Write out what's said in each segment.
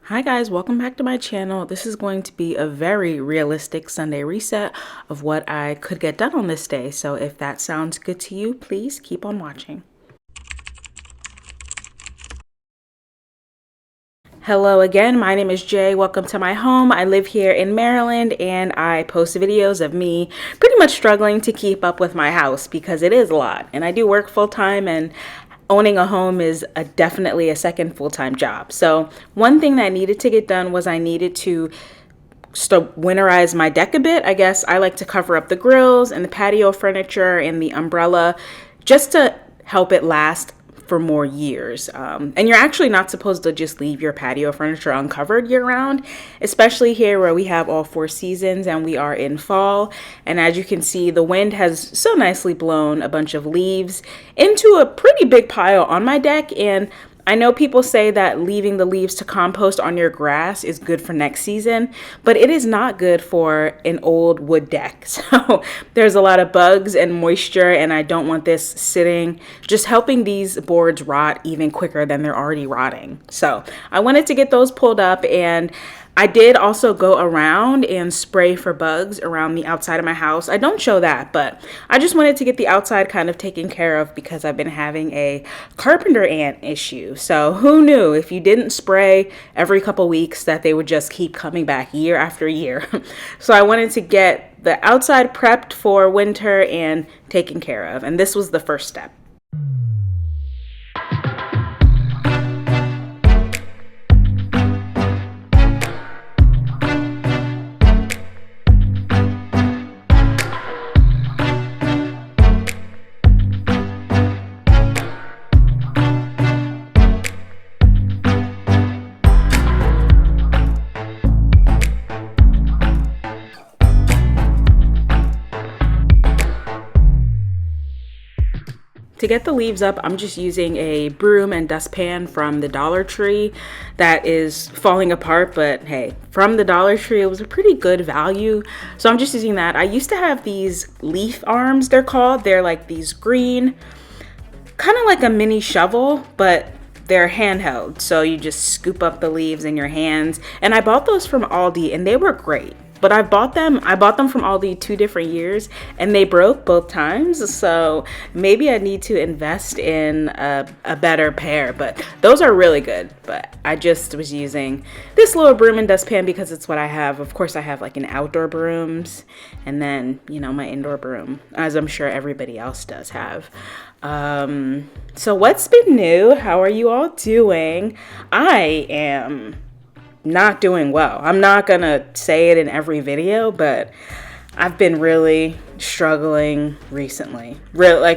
Hi guys, welcome back to my channel. This is going to be a very realistic Sunday reset of what I could get done on this day. So if that sounds good to you, please keep on watching. Hello again, my name is Jay. Welcome to my home. I live here in Maryland and I post videos of me pretty much struggling to keep up with my house because it is a lot. And I do work full time and owning a home is definitely a second full-time job. So one thing that I needed to get done was I needed to winterize my deck a bit. I guess I like to cover up the grills and the patio furniture and the umbrella just to help it last for more years. And you're actually not supposed to just leave your patio furniture uncovered year round, especially here where we have all 4 seasons and we are in fall. And as you can see, the wind has so nicely blown a bunch of leaves into a pretty big pile on my deck. And I know people say that leaving the leaves to compost on your grass is good for next season, but it is not good for an old wood deck. So there's a lot of bugs and moisture, and I don't want this sitting, just helping these boards rot even quicker than they're already rotting. So I wanted to get those pulled up, and I did also go around and spray for bugs around the outside of my house. I don't show that, but I just wanted to get the outside kind of taken care of because I've been having a carpenter ant issue. So who knew if you didn't spray every couple weeks that they would just keep coming back year after year. So I wanted to get the outside prepped for winter and taken care of. And this was the first step. To get the leaves up, I'm just using a broom and dustpan from the Dollar Tree that is falling apart, but hey, from the Dollar Tree, it was a pretty good value. So I'm just using that. I used to have these leaf arms, they're called. They're like these green, kind of like a mini shovel, but they're handheld. So you just scoop up the leaves in your hands. And I bought those from Aldi and they were great. But I bought them from Aldi 2 different years and they broke both times. So maybe I need to invest in a better pair, but those are really good. But I just was using this little broom and dustpan because it's what I have. Of course, I have like an outdoor brooms and then, my indoor broom, as I'm sure everybody else does have. So what's been new? How are you all doing? I am not doing well. I'm not gonna say it in every video, but I've been really struggling recently. Really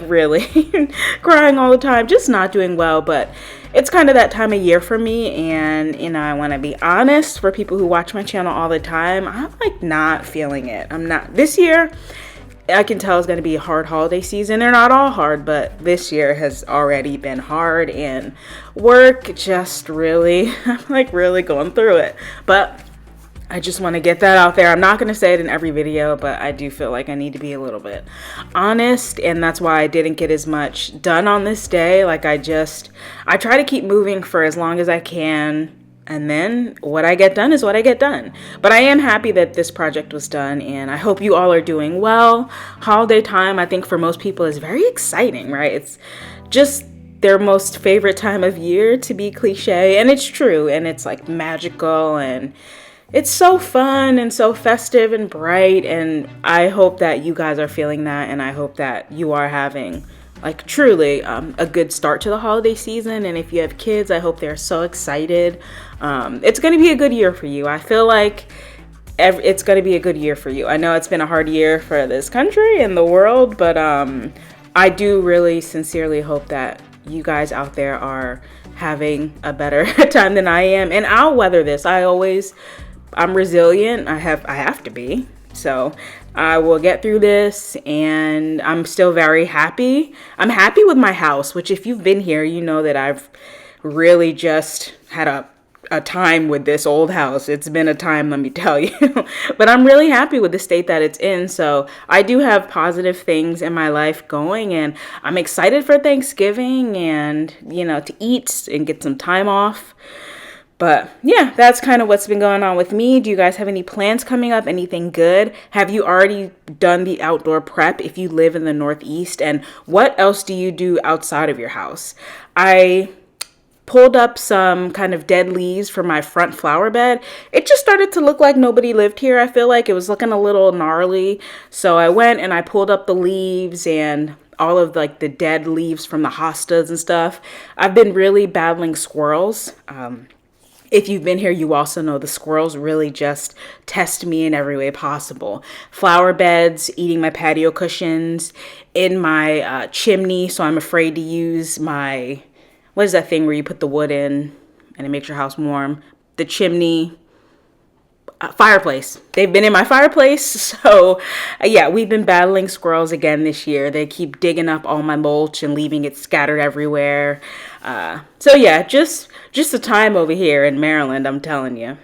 crying all the time, just not doing well. But it's kind of that time of year for me, and I want to be honest for people who watch my channel all the time. I'm like not feeling it. I'm not this year. I can tell it's going to be a hard holiday season. They're not all hard, but this year has already been hard, and work just really, I'm like really going through it. But I just want to get that out there. I'm not going to say it in every video, but I do feel like I need to be a little bit honest, and that's why I didn't get as much done on this day. Like I try to keep moving for as long as I can. And then what I get done is what I get done. But I am happy that this project was done, and I hope you all are doing well. Holiday time, I think for most people is very exciting, right? It's just their most favorite time of year, to be cliche, and it's true, and it's like magical, and it's so fun and so festive and bright, and I hope that you guys are feeling that, and I hope that you are having like truly a good start to the holiday season. And if you have kids, I hope they're so excited. It's going to be a good year for you. I feel like it's going to be a good year for you. I know it's been a hard year for this country and the world, but I do really sincerely hope that you guys out there are having a better time than I am, and I'll weather this. I'm resilient. I have to be. So I will get through this, and I'm still very happy. I'm happy with my house, which if you've been here, you know that I've really just had a time with this old house. It's been a time, let me tell you. But I'm really happy with the state that it's in. So I do have positive things in my life going, and I'm excited for Thanksgiving and, to eat and get some time off. But yeah, that's kind of what's been going on with me. Do you guys have any plans coming up? Anything good? Have you already done the outdoor prep if you live in the Northeast? And what else do you do outside of your house? I pulled up some kind of dead leaves for my front flower bed. It just started to look like nobody lived here. I feel like it was looking a little gnarly. So I went and I pulled up the leaves and all of like the dead leaves from the hostas and stuff. I've been really battling squirrels. If you've been here, you also know the squirrels really just test me in every way possible. Flower beds, eating my patio cushions, in my chimney, so I'm afraid to use my, what is that thing where you put the wood in and it makes your house warm? The chimney, fireplace. They've been in my fireplace. So yeah, we've been battling squirrels again this year. They keep digging up all my mulch and leaving it scattered everywhere. So yeah, just the time over here in Maryland, I'm telling you.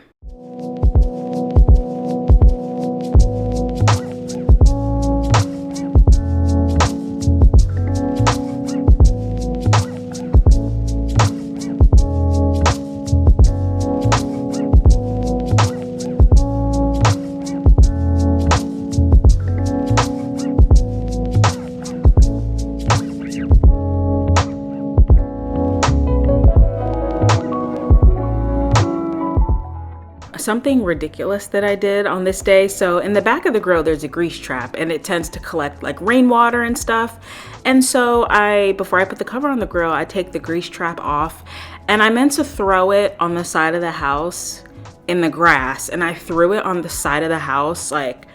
Something ridiculous that I did on this day. So in the back of the grill, there's a grease trap and it tends to collect like rainwater and stuff. And so before I put the cover on the grill, I take the grease trap off and I meant to throw it on the side of the house in the grass. And I threw it on the side of the house, like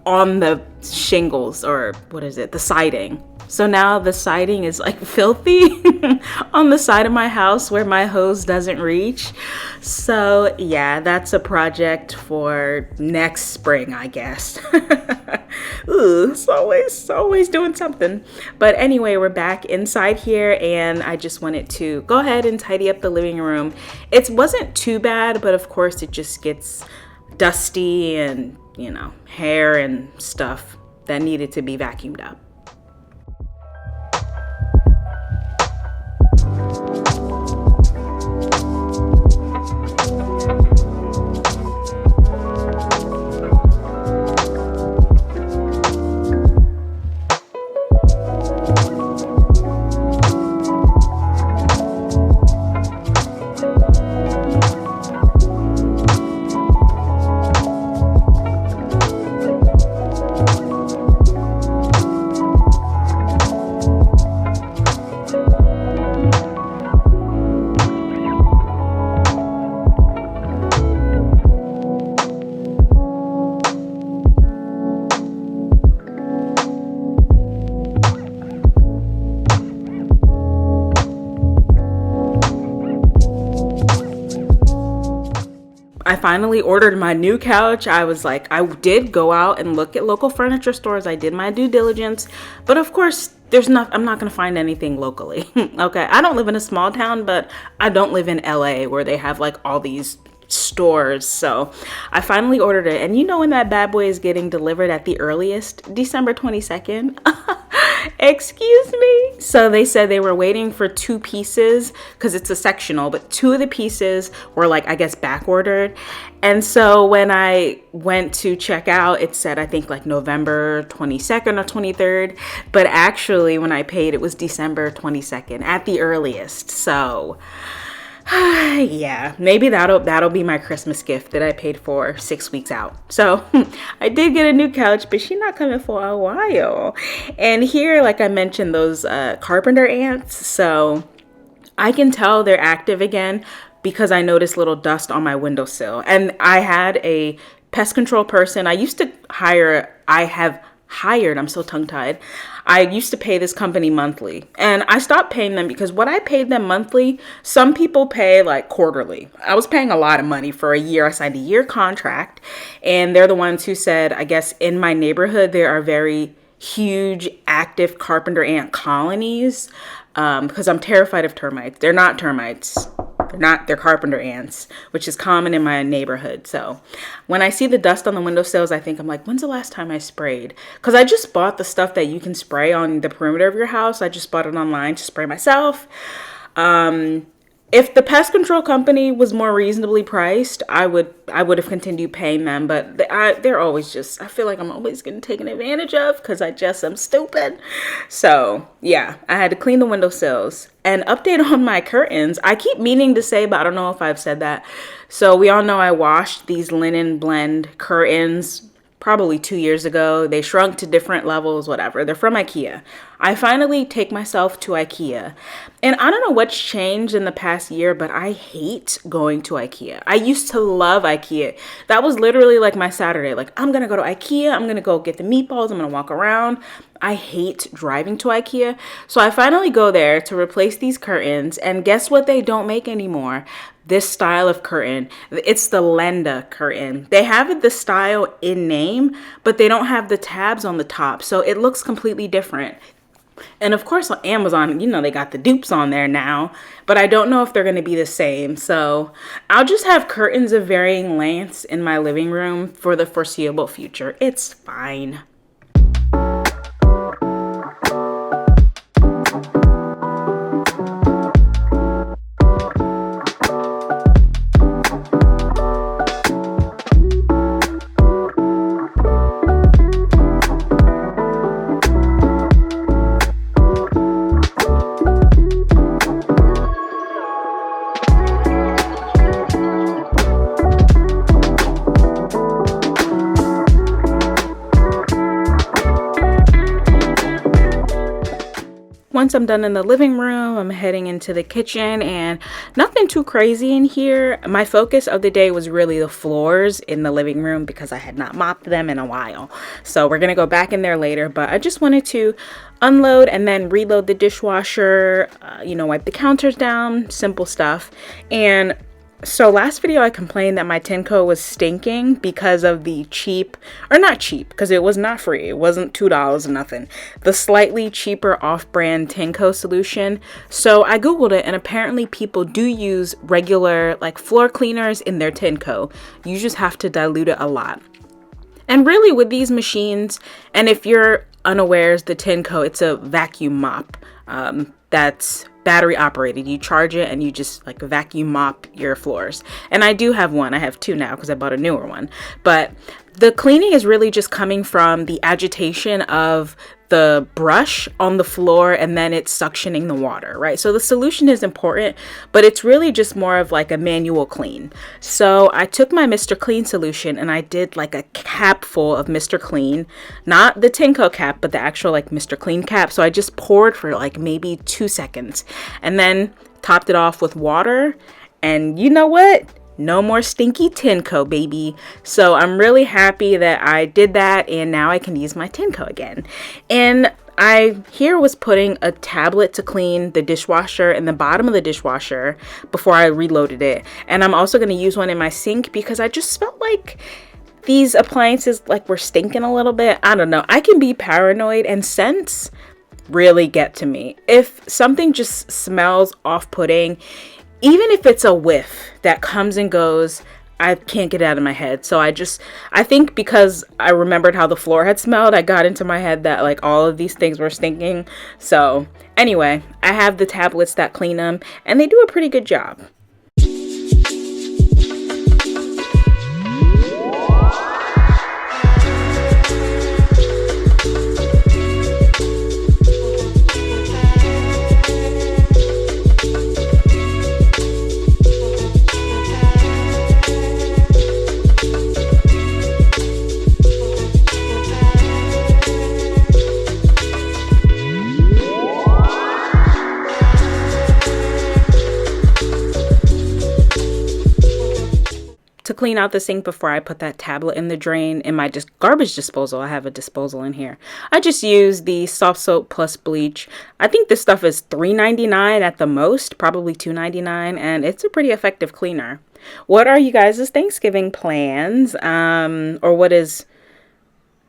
on the shingles or what is it? The siding. So now the siding is like filthy on the side of my house where my hose doesn't reach. So yeah, that's a project for next spring, I guess. Ooh, it's always doing something. But anyway, we're back inside here and I just wanted to go ahead and tidy up the living room. It wasn't too bad, but of course it just gets dusty and, hair and stuff that needed to be vacuumed up. I finally ordered my new couch. I did go out and look at local furniture stores. I did my due diligence, but of course, I'm not going to find anything locally. Okay. I don't live in a small town, but I don't live in LA where they have like all these stores. So I finally ordered it. And you know when that bad boy is getting delivered at the earliest? December 22nd. Excuse me. So they said they were waiting for 2 pieces because it's a sectional, but 2 of the pieces were like, I guess, back ordered. And so when I went to check out, it said, I think like November 22nd or 23rd. But actually when I paid, it was December 22nd at the earliest. So yeah, maybe that'll be my Christmas gift that I paid for 6 weeks out. So I did get a new couch, but she's not coming for a while. And here, like I mentioned, those carpenter ants. So I can tell they're active again because I noticed little dust on my windowsill. And I had a pest control person. I have hired, I'm so tongue-tied. I used to pay this company monthly and I stopped paying them because what I paid them monthly, some people pay like quarterly. I was paying a lot of money for a year. I signed a year contract and they're the ones who said, I guess in my neighborhood, there are very huge active carpenter ant colonies because I'm terrified of termites. They're not termites. They're carpenter ants, which is common in my neighborhood. So when I see the dust on the windowsills, I'm like, when's the last time I sprayed? Because I just bought the stuff that you can spray on the perimeter of your house. I just bought it online to spray myself. If the pest control company was more reasonably priced, I would have continued paying them. But they're always just, I feel like I'm always getting taken advantage of because I just am stupid. So yeah, I had to clean the windowsills and update on my curtains. I keep meaning to say, but I don't know if I've said that. So we all know I washed these linen blend curtains probably 2 years ago. They shrunk to different levels, whatever. They're from IKEA. I finally take myself to IKEA. And I don't know what's changed in the past year, but I hate going to IKEA. I used to love IKEA. That was literally like my Saturday. Like, I'm going to go to IKEA. I'm going to go get the meatballs. I'm going to walk around. I hate driving to IKEA. So I finally go there to replace these curtains. And guess what they don't make anymore? This style of curtain. It's the Lenda curtain. They have it the style in name, but they don't have the tabs on the top. So it looks completely different. And of course on Amazon, they got the dupes on there now, but I don't know if they're going to be the same. So I'll just have curtains of varying lengths in my living room for the foreseeable future. It's fine. Once I'm done in the living room, I'm heading into the kitchen, and nothing too crazy in here. My focus of the day was really the floors in the living room because I had not mopped them in a while. So we're going to go back in there later, but I just wanted to unload and then reload the dishwasher, wipe the counters down, simple stuff. And so last video I complained that my Tinko was stinking because of the cheap, or not cheap, because it was not free. It wasn't $2 or nothing. The slightly cheaper off-brand Tinko solution. So I Googled it, and apparently people do use regular like floor cleaners in their Tinko. You just have to dilute it a lot. And really with these machines, and if you're unawares, the Tinko, it's a vacuum mop. That's battery operated. You charge it and you just like vacuum mop your floors. And I do have one. I have two now because I bought a newer one. But the cleaning is really just coming from the agitation of the brush on the floor, and then it's suctioning the water, right? So the solution is important, but it's really just more of like a manual clean. So I took my Mr. Clean solution and I did like a cap full of Mr. Clean, not the Tinko cap, but the actual like Mr. Clean cap. So I just poured for like maybe 2 seconds and then topped it off with water. And you know what? No more stinky Tinko, baby. So I'm really happy that I did that, and now I can use my Tinko again. And I here was putting a tablet to clean the dishwasher and the bottom of the dishwasher before I reloaded it. And I'm also going to use one in my sink because I just felt like these appliances like were stinking a little bit. I don't know. I can be paranoid, and scents really get to me. If something just smells off-putting, even if it's a whiff that comes and goes, I can't get it out of my head. So I think because I remembered how the floor had smelled, I got into my head that like all of these things were stinking. So anyway, I have the tablets that clean them, and they do a pretty good job. To clean out the sink before I put that tablet in the drain in my garbage disposal, I have a disposal in here. I just use the soft soap plus bleach. I think this stuff is $3.99 at the most, probably $2.99, and it's a pretty effective cleaner. What are you guys' Thanksgiving plans? Or what is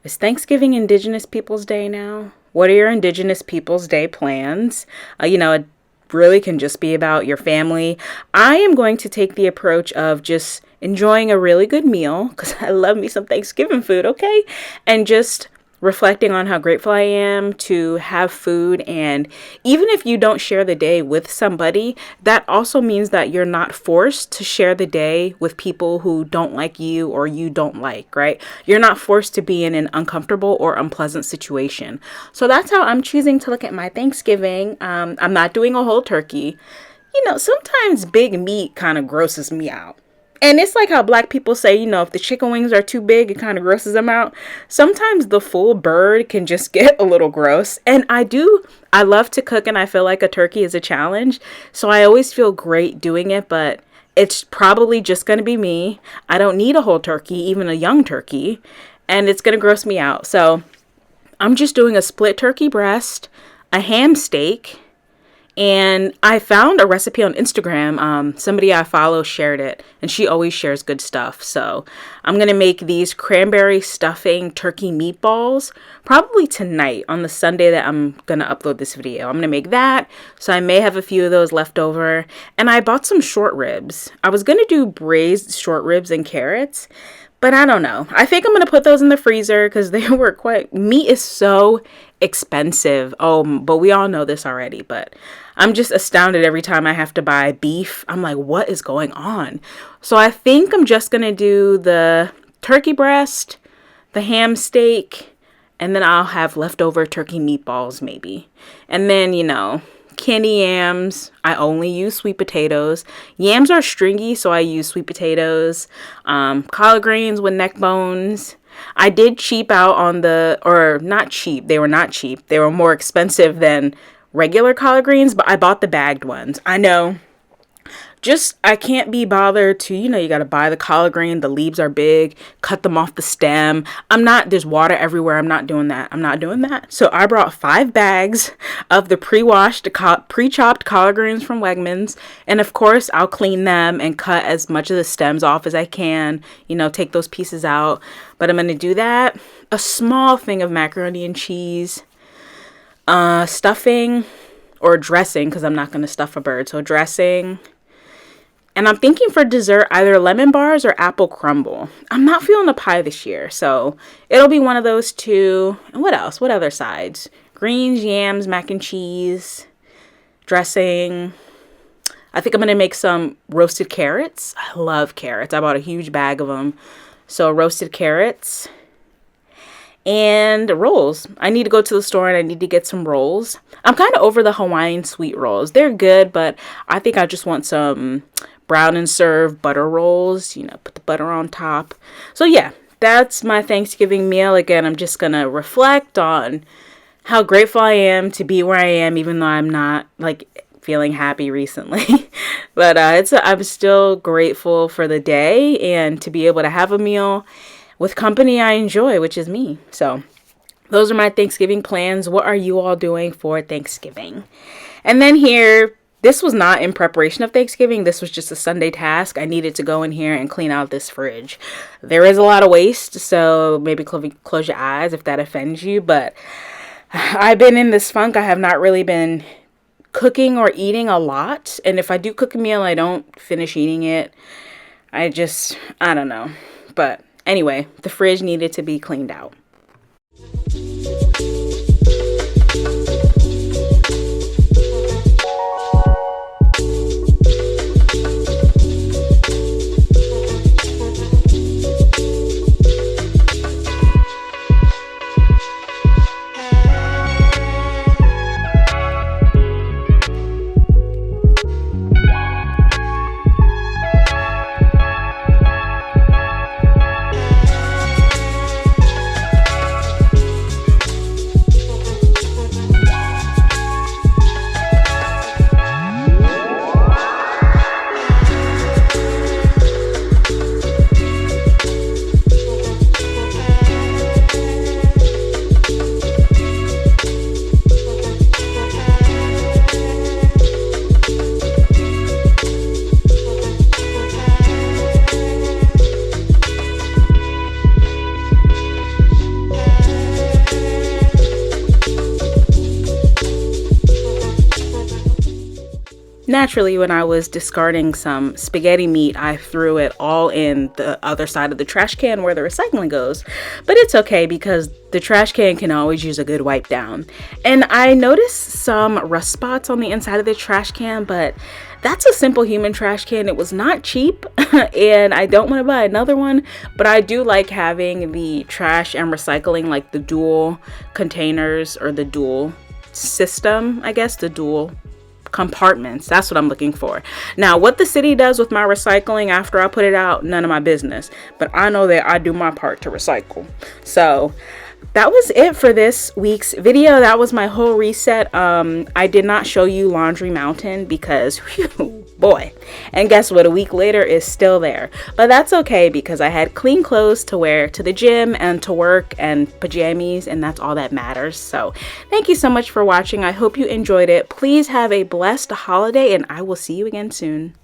Thanksgiving Indigenous Peoples Day now? What are your Indigenous Peoples Day plans? It really can just be about your family. I am going to take the approach of just enjoying a really good meal, because I love me some Thanksgiving food, okay? And just reflecting on how grateful I am to have food. And even if you don't share the day with somebody, that also means that you're not forced to share the day with people who don't like you or you don't like, right? You're not forced to be in an uncomfortable or unpleasant situation. So that's how I'm choosing to look at my Thanksgiving. I'm not doing a whole turkey. Sometimes big meat kind of grosses me out. And it's like how black people say, if the chicken wings are too big, it kind of grosses them out. Sometimes the full bird can just get a little gross. And I love to cook, and I feel like a turkey is a challenge. So I always feel great doing it, but it's probably just going to be me. I don't need a whole turkey, even a young turkey, and it's going to gross me out. So I'm just doing a split turkey breast, a ham steak, and I found a recipe on Instagram. Somebody I follow shared it, and she always shares good stuff. So I'm going to make these cranberry stuffing turkey meatballs probably tonight on the Sunday that I'm going to upload this video. I'm going to make that. So I may have a few of those left over. And I bought some short ribs. I was going to do braised short ribs and carrots, but I don't know. I think I'm going to put those in the freezer because they were meat is so expensive. Oh, but we all know this already, but I'm just astounded every time I have to buy beef. I'm like, what is going on? So I think I'm just going to do the turkey breast, the ham steak, and then I'll have leftover turkey meatballs maybe. And then, candy yams. I only use sweet potatoes. Yams are stringy, so I use sweet potatoes. Collard greens with neck bones. I did cheap out on not cheap. They were not cheap. They were more expensive than regular collard greens, but I bought the bagged ones. I know. I can't be bothered to, you got to buy the collard green. The leaves are big. Cut them off the stem. There's water everywhere. I'm not doing that. So I brought 5 bags of the pre-chopped collard greens from Wegmans. And of course, I'll clean them and cut as much of the stems off as I can, take those pieces out. But I'm going to do that. A small thing of macaroni and cheese, stuffing or dressing, because I'm not going to stuff a bird. So dressing. And I'm thinking for dessert, either lemon bars or apple crumble. I'm not feeling a pie this year, so it'll be one of those two. And what else? What other sides? Greens, yams, mac and cheese, dressing. I think I'm going to make some roasted carrots. I love carrots. I bought a huge bag of them. So roasted carrots. And rolls. I need to go to the store and I need to get some rolls. I'm kind of over the Hawaiian sweet rolls. They're good, but I think I just want some brown and serve butter rolls, put the butter on top. So yeah, that's my Thanksgiving meal. Again, I'm just going to reflect on how grateful I am to be where I am, even though I'm not feeling happy recently. But I'm still grateful for the day and to be able to have a meal with company I enjoy, which is me. So those are my Thanksgiving plans. What are you all doing for Thanksgiving? And then here, this was not in preparation of Thanksgiving. This was just a Sunday task. I needed to go in here and clean out this fridge. There is a lot of waste, so maybe close your eyes if that offends you. But I've been in this funk. I have not really been cooking or eating a lot. And if I do cook a meal, I don't finish eating it. I don't know. But anyway, the fridge needed to be cleaned out. naturally, when I was discarding some spaghetti meat, I threw it all in the other side of the trash can where the recycling goes. But it's okay because the trash can can always use a good wipe down. And I noticed some rust spots on the inside of the trash can, but that's a simple human trash can. It was not cheap and I don't want to buy another one, but I do like having the trash and recycling, like the dual containers or the dual system, I guess, the dual compartments. That's what I'm looking for. Now, what the city does with my recycling after I put it out, none of my business, but I know that I do my part to recycle. So that was it for this week's video. That was my whole reset. I did not show you Laundry Mountain because whew, boy, and guess what, a week later is still there, but that's okay because I had clean clothes to wear to the gym and to work and pajamas, and that's all that matters. So thank you so much for watching. I hope you enjoyed it. Please have a blessed holiday and I will see you again soon.